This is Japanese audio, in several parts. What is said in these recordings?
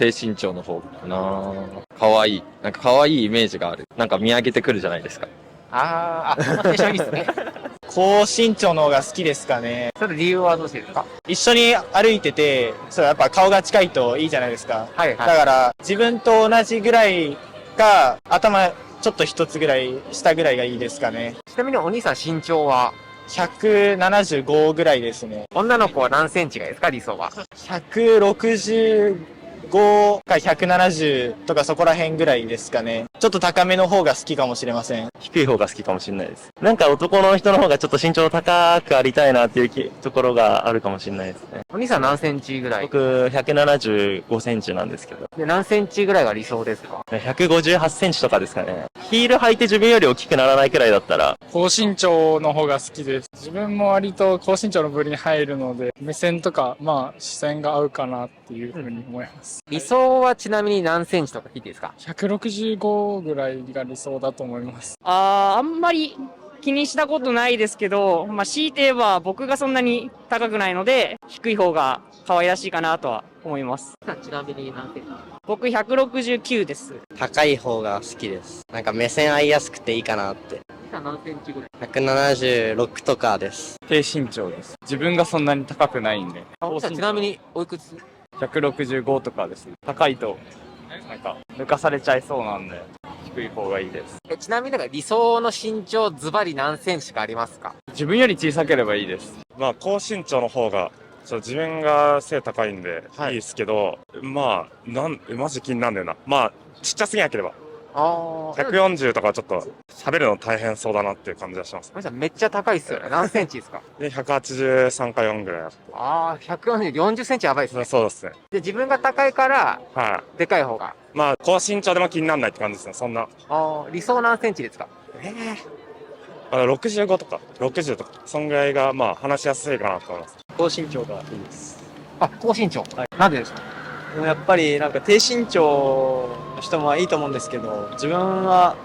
低身長の方かな。可愛い。なんか可愛いイメージがある。なんか見上げてくるじゃないですか。このテンションいいっすね。高身長の方が好きですかね。それ理由はどうしてですか？一緒に歩いてて、そう、やっぱ顔が近いといいじゃないですか。はいはい。だから、自分と同じぐらいか、頭ちょっと一つぐらい、下ぐらいがいいですかね。ちなみにお兄さん身長は175ぐらいですね。女の子は何センチがいいですか、理想は？165か170とかそこら辺ぐらいですかね。ちょっと高めの方が好きかもしれません。低い方が好きかもしれないです。なんか男の人の方がちょっと身長高くありたいなっていうところがあるかもしれないですね。お兄さん何センチぐらい僕、175センチなんですけど。で、何センチぐらいが理想ですか？158センチとかですかね。ヒール履いて自分より大きくならないくらいだったら。高身長の方が好きです。自分も割と高身長の部類に入るので、目線とか、視線が合うかなっていうふうに思います。理想はちなみに何センチとか聞いていいですか165ぐらいが理想だと思います。あんまり気にしたことないですけど、強いて言えば僕がそんなに高くないので、低い方が可愛らしいかなとは思います。ちなみに何センチ？僕169です。高い方が好きです。なんか目線合いやすくていいかなって。何センチぐらい176とかです。低身長です。自分がそんなに高くないんで。ちなみにおいくつ165とかです。高いと、なんか、抜かされちゃいそうなんで、低い方がいいです。ちなみに理想の身長ズバリ何センチかありますか？自分より小さければいいです。高身長の方が、自分が背高いんで、いいですけど、マジ気になんだよな。ちっちゃすぎなければ。140とかちょっと、喋るの大変そうだなっていう感じがします。めっちゃ高いっすよね。何センチですか？で、183か4ぐらいあって。140、40センチやばいっすね。そうですね。で、自分が高いから、でかい方が。高身長でも気にならないって感じですね、そんな。理想何センチですか？65とか、60とか、そんぐらいが、話しやすいかなと思います。高身長がいいです。高身長。なんでですか？でもやっぱりなんか低身長の人もいいと思うんですけど、自分は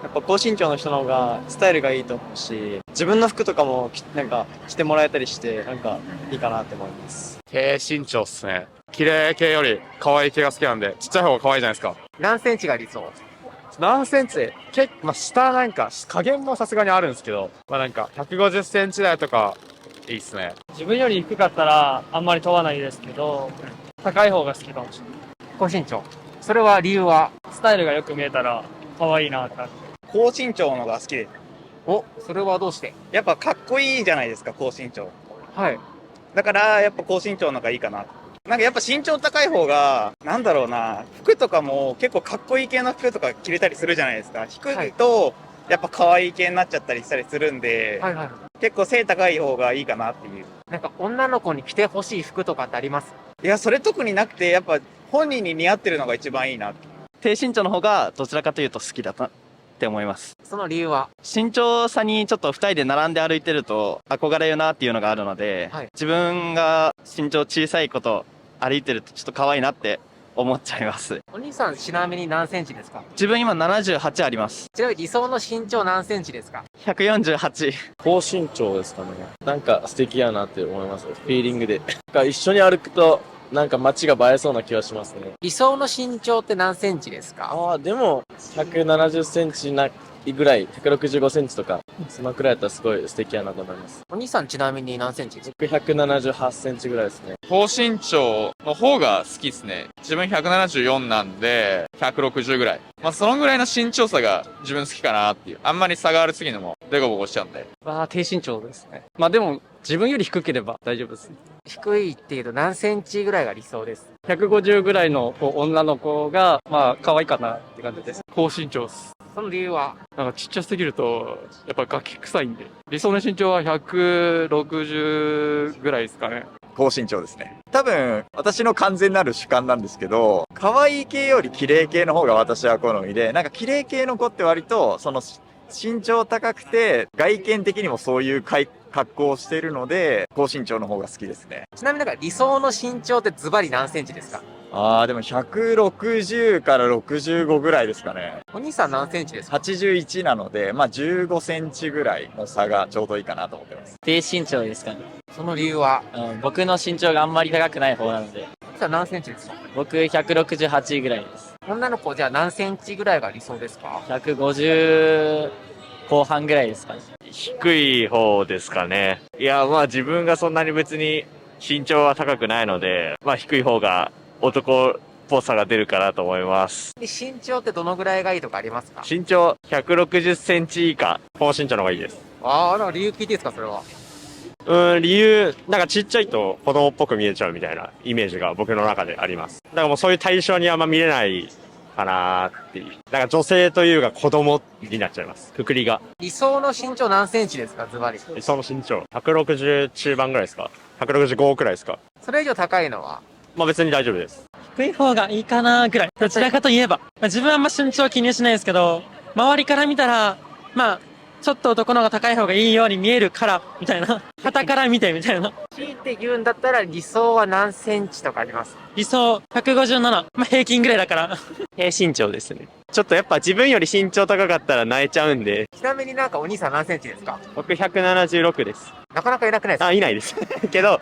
やっぱ高身長の人の方がスタイルがいいと思うし、自分の服とかもなんか着てもらえたりしてなんかいいかなって思います。低身長っすね。綺麗系より可愛い系が好きなんで、ちっちゃい方が可愛いじゃないですか。何センチが理想？何センチ下なんか、加減もさすがにあるんですけど、なんか、150センチ台とか、いいっすね。自分より低かったらあんまり問わないですけど、高い方が好きかもしれない。高身長。それは理由は？スタイルがよく見えたら可愛いなって。高身長の方が好きです。それはどうして？やっぱかっこいいじゃないですか、高身長。はい。だからやっぱ高身長の方がいいかな。なんかやっぱ身長高い方が、なんだろうな、服とかも結構かっこいい系の服とか着れたりするじゃないですか。低いと、やっぱ可愛い系になっちゃったりしたりするんで、結構背高い方がいいかなっていう。なんか女の子に着てほしい服とかってあります？いや、それ特になくて、やっぱ本人に似合ってるのが一番いいなって。低身長の方がどちらかというと好きだなって思います。その理由は？身長差にちょっと二人で並んで歩いてると憧れるなっていうのがあるので、自分が身長小さいこと歩いてるとちょっと可愛いなって思っちゃいます。お兄さんちなみに何センチですか？自分今78あります。ちなみに理想の身長何センチですか？148。高身長ですかね。なんか素敵やなって思います。フィーリングで。一緒に歩くとなんか街が映えそうな気がしますね。理想の身長って何センチですか？でも170センチぐらい、165センチとか、そのくらいだったらすごい素敵やなと思います。お兄さんちなみに何センチですか？僕178センチぐらいですね。高身長の方が好きですね。自分174なんで、160ぐらい。そのぐらいの身長差が自分好きかなっていう。あんまり差があるすぎるのもデコボコしちゃうんで。低身長ですね。でも自分より低ければ大丈夫です。低いっていうと何センチぐらいが理想です？ 150ぐらいの女の子が可愛いかなって感じです。高身長です。その理由は？なんかちっちゃすぎるとやっぱガキ臭いんで、理想の身長は160ぐらいですかね。高身長ですね。多分、私の完全なる主観なんですけど、可愛い系より綺麗系の方が私は好みで、なんか綺麗系の子って割と、身長高くて、外見的にもそういう格好をしているので、高身長の方が好きですね。ちなみに理想の身長ってズバリ何センチですか？でも160から65ぐらいですかね。お兄さん何センチですか？81なので、15センチぐらいの差がちょうどいいかなと思ってます。低身長ですかね。その理由は？僕の身長があんまり高くない方なので、さあ何センチですか？僕168ぐらいです。女の子じゃあ何センチぐらいが理想ですか150後半ぐらいですかね。低い方ですかね。いや、まあ自分がそんなに別に身長は高くないので、まあ低い方が男っぽさが出るかなと思います。身長ってどのぐらいがいいとかありますか？身長160センチ以下、高身長の方がいいです。なんか理由聞いていいですか、それは。理由、なんかちっちゃいと子供っぽく見えちゃうみたいなイメージが僕の中であります。だからもうそういう対象にあんま見れないかなっていう。なんか女性というか子供になっちゃいます。くくりが。理想の身長何センチですか、ズバリ。理想の身長。160中盤ぐらいですか？ 165 くらいですか？それ以上高いのは？まあ別に大丈夫です。低い方がいいかなぐらい。どちらかといえば。自分はあんま身長気にしないですけど、周りから見たら、まあ、ちょっと男の方が高い方がいいように見えるから、みたいな。旗から見てみたいな。強いて言うんだったら理想は何センチとかあります？理想157。まあ平均ぐらいだから。低身長ですね。ちょっとやっぱ自分より身長高かったら泣いちゃうんで。ちなみになんかお兄さん何センチですか？僕176です。なかなかいなくないですか？いないです。けど、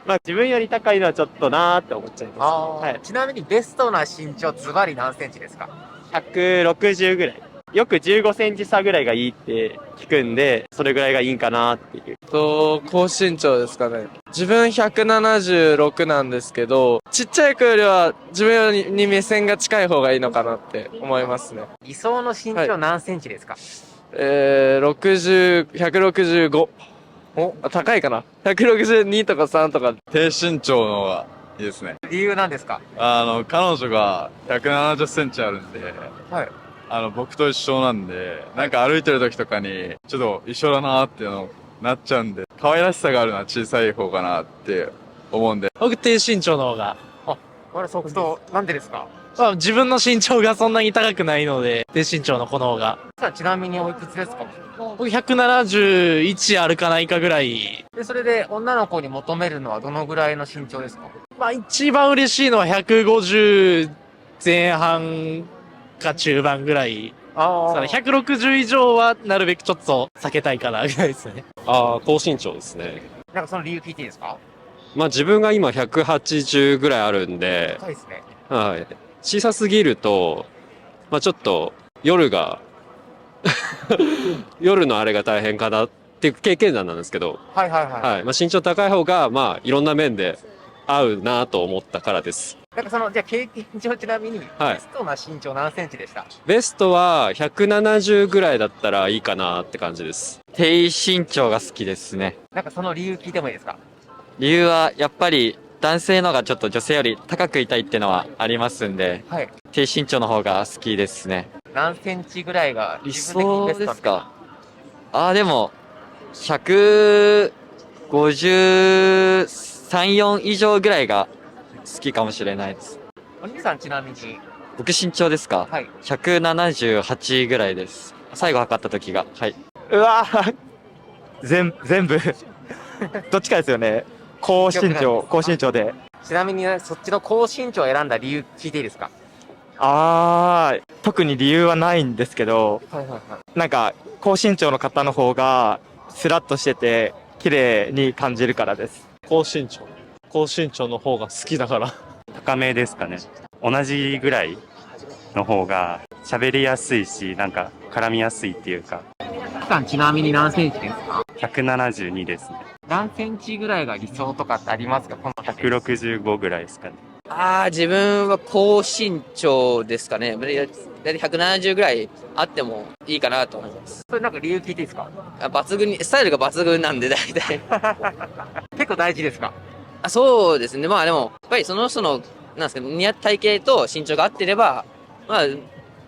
まあ自分より高いのはちょっとなーって思っちゃいます。はい。ちなみにベストな身長ズバリ何センチですか？160ぐらい。よく15センチ差ぐらいがいいって聞くんで、それぐらいがいいんかなっていう。高身長ですかね。自分176なんですけど、ちっちゃい子よりは自分に目線が近い方がいいのかなって思いますね。理想の身長何センチですか？165。高いかな ?162 とか3とか。低身長の方がいいですね。理由なんですか？彼女が170センチあるんで、はい。僕と一緒なんで、なんか歩いてる時とかに、ちょっと一緒だなっていうのなっちゃうんで、可愛らしさがあるのは小さい方かなって思うんで。僕低身長の方が。これ即答、なんでですか？自分の身長がそんなに高くないので、低身長の子の方が。ちなみにおいくつですか？僕171あるかないかぐらい。で、それで女の子に求めるのはどのぐらいの身長ですか？まあ一番嬉しいのは150前半か中盤ぐらい。160以上はなるべくちょっと避けたいかなぐらいですね。高身長ですね。なんかその理由聞いていいですか？まあ自分が今180ぐらいあるんで、高いですね。はい。小さすぎると、まあちょっと夜のあれが大変かなっていう経験談なんですけど、はいはいはい。はい。まあ身長高い方が、まあいろんな面で合うなと思ったからです。なんかじゃあ経験上ちなみに、ベストな身長何センチでした？ベストは170ぐらいだったらいいかなって感じです。低身長が好きですね。なんかその理由聞いてもいいですか？理由はやっぱり男性のがちょっと女性より高くいたいっていうのはありますんで、はい。低身長の方が好きですね。何センチぐらいが理想ですか？でも、153、4以上ぐらいが好きかもしれないです。お兄さんちなみに。僕身長ですか？はい。178ぐらいです。最後測った時が。はい。うわぁ全部どっちかですよね。高身長で。ちなみにそっちの高身長を選んだ理由聞いていいですか？特に理由はないんですけど、なんか高身長の方の方がスラッとしてて綺麗に感じるからです。高身長の方が好きだから。高めですかね。同じぐらいの方が喋りやすいし、なんか絡みやすいっていうか。ちなみに何センチですか？172ですね。何センチぐらいが理想とかってありますか？この165ぐらいですかね。自分は高身長ですかね。だいたい170ぐらいあってもいいかなと思います。それなんか理由聞いていいですか？スタイルが抜群なんで大体。結構大事ですか？そうですね。まあでも、やっぱりその人の、なんですか、似合った体型と身長が合ってれば、まあ、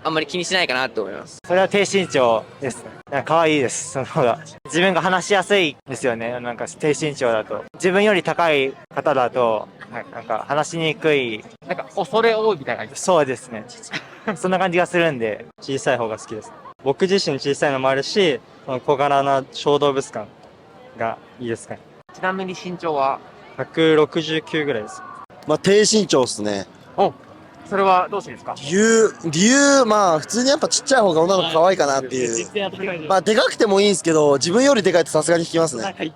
あんまり気にしないかなと思います。それは低身長です。可愛いです、その方が。自分が話しやすいですよね。なんか低身長だと。自分より高い方だと、なんか話しにくい。なんか恐れ多いみたいな感じ。そうですね。そんな感じがするんで、小さい方が好きです。僕自身小さいのもあるし、小柄な小動物感がいいですかね。ちなみに身長は169ぐらいです。低身長ですね。それはどうしてですか？理由、まあ、普通にやっぱちっちゃい方が女の子可愛いかなっていう。まあ、でかくてもいいんですけど、自分よりでかいとさすがに引きますね。はい。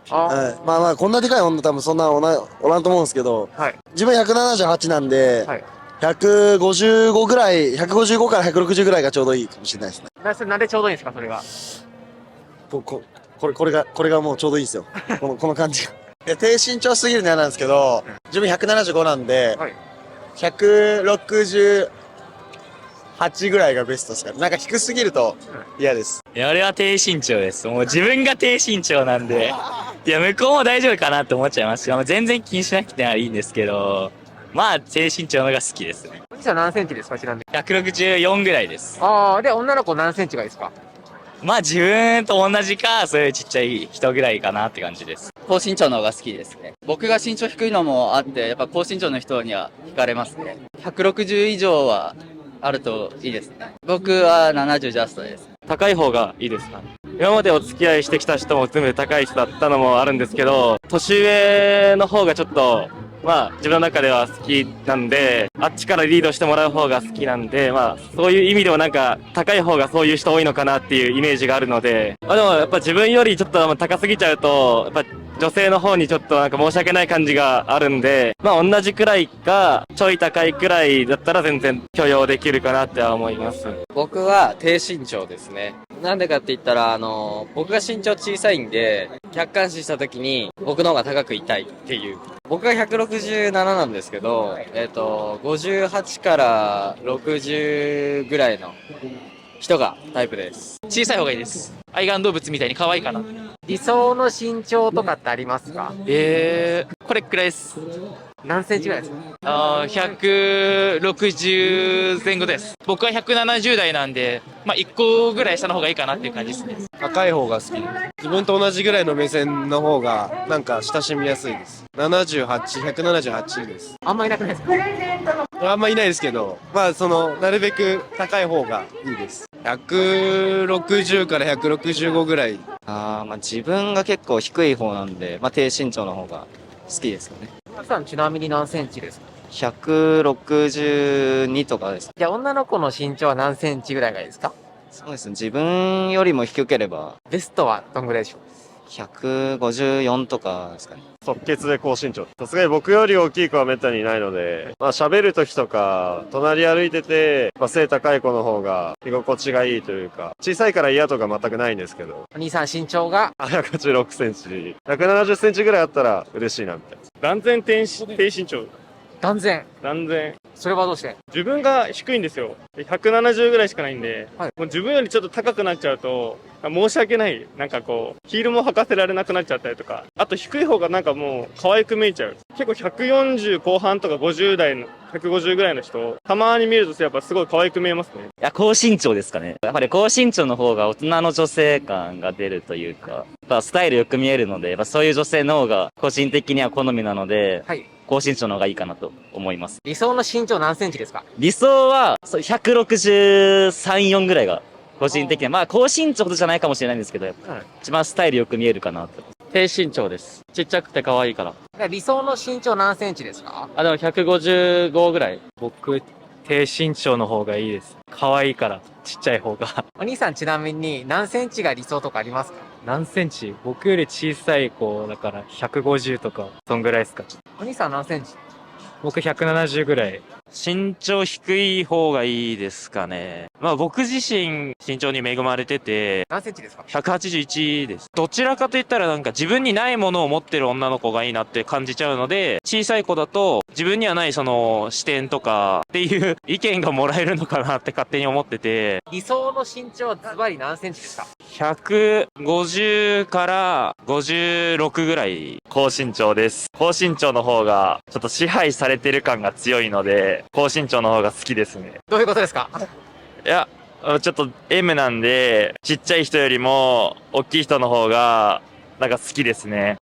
まあまあ、こんなでかい女多分そんなおらんと思うんですけど、自分178なんで、155ぐらい、155から160ぐらいがちょうどいいかもしれないですね。なんでちょうどいいんですか、それが。これがもうちょうどいいですよ。この感じが。低身長すぎるの嫌なんですけど、自分175なんで、168ぐらいがベストですから。なんか低すぎると嫌です。いや、俺は低身長です。もう自分が低身長なんで、いや、向こうも大丈夫かなって思っちゃいますし、全然気にしなくてはいいんですけど、まあ、低身長のが好きですね。お兄さん何センチですか、ちなみに。164ぐらいです。で、女の子何センチがいいですか？まあ、自分と同じか、そういうちっちゃい人ぐらいかなって感じです。高身長の方が好きですね。僕が身長低いのもあって、やっぱ高身長の人には惹かれますね。160以上はあるといいですね。僕は70ジャストです。高い方がいいですかね。今までお付き合いしてきた人も全部高い人だったのもあるんですけど、年上の方がちょっと、まあ自分の中では好きなんで、あっちからリードしてもらう方が好きなんで、まあそういう意味でもなんか高い方がそういう人多いのかなっていうイメージがあるので、まあでもやっぱ自分よりちょっと高すぎちゃうと、やっぱ女性の方にちょっとなんか申し訳ない感じがあるんで、まあ同じくらいか、ちょい高いくらいだったら全然許容できるかなっては思います。僕は低身長ですね。なんでかって言ったら、僕が身長小さいんで、客観視した時に僕の方が高くいたいっていう。僕が167なんですけど、58から60ぐらいの人がタイプです。小さい方がいいです。愛玩動物みたいに可愛いかな。理想の身長とかってありますか？これくらいです。何センチぐらいですか？160前後です。僕は170代なんで、まあ1個ぐらい下の方がいいかなっていう感じですね。高い方が好きです。自分と同じぐらいの目線の方が、なんか親しみやすいです。178です。あんまいなくないですか？あんまいないですけど、まあなるべく高い方がいいです。160から165ぐらい。まあ自分が結構低い方なんで、まあ低身長の方が好きですよね。皆さんちなみに何センチですか？162とかです。じゃあ女の子の身長は何センチぐらいがいいですか？そうですね。自分よりも低ければ。ベストはどんぐらいでしょう？154とかですかね。即決で高身長。さすがに僕より大きい子はめったにいないので、まあ喋る時とか、隣歩いてて、まあ背高い子の方が居心地がいいというか、小さいから嫌とか全くないんですけど。お兄さん身長が186センチ。170センチぐらいあったら嬉しいなみたいな。断然低身長。断然。それはどうして？自分が低いんですよ。170ぐらいしかないんで、もう自分よりちょっと高くなっちゃうと、申し訳ない。なんかこう、ヒールも履かせられなくなっちゃったりとか、あと低い方がなんかもう可愛く見えちゃう。結構140後半とか50代の、150ぐらいの人、たまに見るとやっぱすごい可愛く見えますね。いや、高身長ですかね。やっぱり高身長の方が大人の女性感が出るというか、やっぱスタイルよく見えるので、やっぱそういう女性の方が個人的には好みなので、高身長の方がいいかなと思います。理想の身長何センチですか？理想は163、4ぐらいが個人的には、まあ高身長ほどじゃないかもしれないんですけど、一番スタイルよく見えるかなと。低身長です。ちっちゃくて可愛いから。理想の身長何センチですか？でも155ぐらい。僕、低身長の方がいいです。可愛いから、ちっちゃい方が。お兄さんちなみに何センチが理想とかありますか？何センチ？僕より小さい子だから150とか、そんぐらいですか。お兄さん何センチ？僕170ぐらい。身長低い方がいいですかね。まあ僕自身身長に恵まれてて。何センチですか？ 181です。どちらかといったらなんか自分にないものを持ってる女の子がいいなって感じちゃうので、小さい子だと自分にはないその視点とかっていう意見がもらえるのかなって勝手に思ってて。理想の身長はズバリ何センチですか？150から56ぐらい。高身長です。高身長の方がちょっと支配されてる感が強いので、高身長の方が好きですね。どういうことですか？いや、ちょっと M なんで、ちっちゃい人よりも大きい人の方がなんか好きですね。